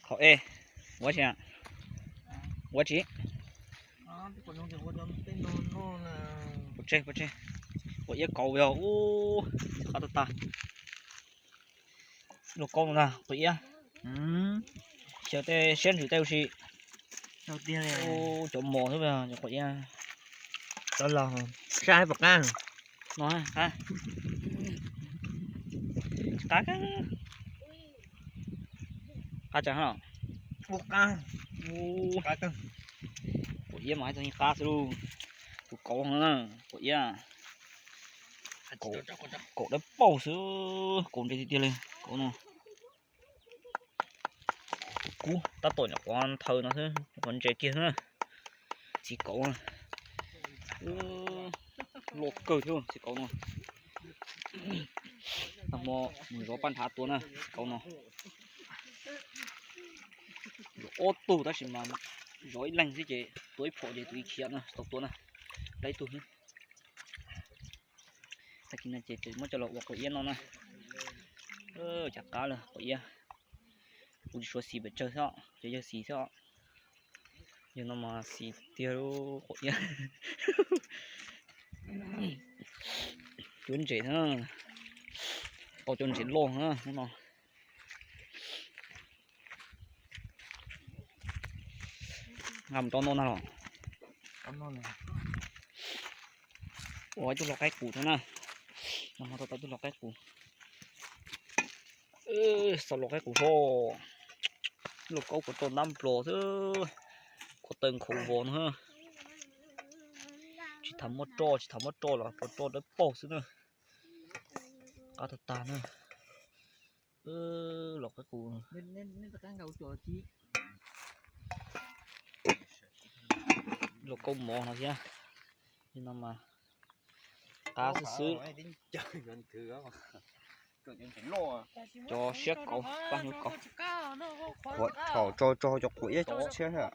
好哎，我想，我吃，不吃，我也搞不了哦，好的大，nó con nè, vậy á, giờ tê xem thử teo xí, đầu tiên này ô chỗ mỏ thôi mà, vậy á, đó là sai bạc ngang nói ha, cá chẳng hả, bạc ngang ô, cá cưng vậy á, mãi tao cá luôn, tụi con nữa, vậy á, cổ đã bầu sữa, cổ đây đi lên, cổ nó, cú, ta tội là con thơ nó thôi, con trẻ kia nữa, chỉ cổ à. Lột cơ thôi chỉ cậu nó thằng mò mình có ban thả tuấn à cậu nó ô tô ta chỉ mà rối lành gì chứ tối phổ để tùy khiển à tộc tuấn à lấy tụi ta kia này chỉ mới cho lột của yên nó nè chả cá là của yên ui số xì bị chơi sao chơi chơi xì sao nhưng nó mà xì tiêu của yên chuẩn chỉ ha có chuẩn chỉ luôn ha đúng không ngầm cho nó nào ủa chú lọc cái củ thế nào nằm tao chú lọc cái củ sao lọc cái củ thô lọc câu của tròn năm pro chứ có từng khẩu vốn ha chỉ thắm một trò là một trò đấy bổ xíu nữa cá thật tàn nữa lọc cái củ nên ta đang gấu chuột chi lọc câu mỏ nó chứ nhưng mà cá xứ cho xét cậu bao nhiêu cậu cho quỷ cho chết hả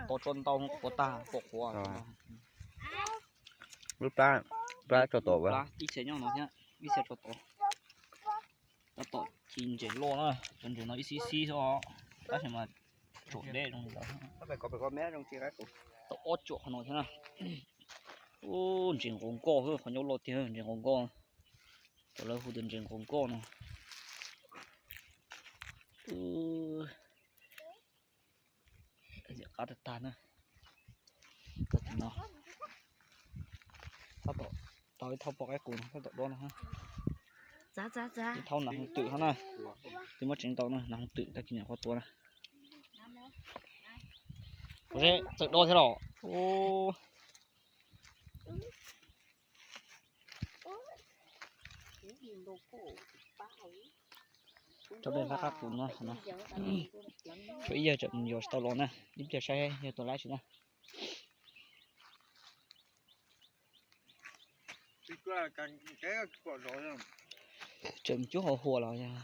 to tròn tàu của ta của lúc ta cho tổ vậy đi xe nhau nó nhá đi xe cho tổ ta tổ chín chế lô nữa chân chúng nó ít xí thôi ta chỉ mà chỗ đấy trong đó phải có mé trong chia cái tổ ót chỗ nó thế nào ô chuyện con co thôi còn nhau lột thì hơn chuyện con co tổ lấy phụ tiền chuyện con co này cá thật tàn nữa thật nó sao tổ tao thao bỏ cái củ nó sao tổ đó ha giá cái thao nặng tự hắn này thì mất chính tao này nặng tự ta kia qua tua này có thế tự đo thế nào ô cho bên các củ nó bây giờ chậm nhiều tao lon này đi chờ xe giờ tôi lái xuống này chậm chút hồ là nha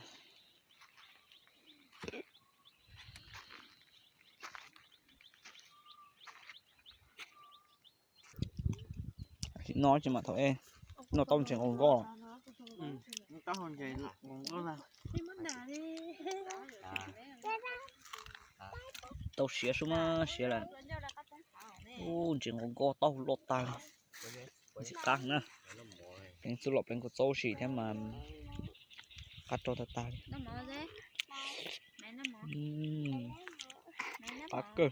nói chỉ mà thôi nó tông chuyện con go tao còn vậy con là tao xé xuống mà xé lại ô chuyện con go tao lột ta chỉ căng nữa cái số lột bên của tao xí thế mà cắt cho ta nó mở thế mẹ nó mở cắt cơ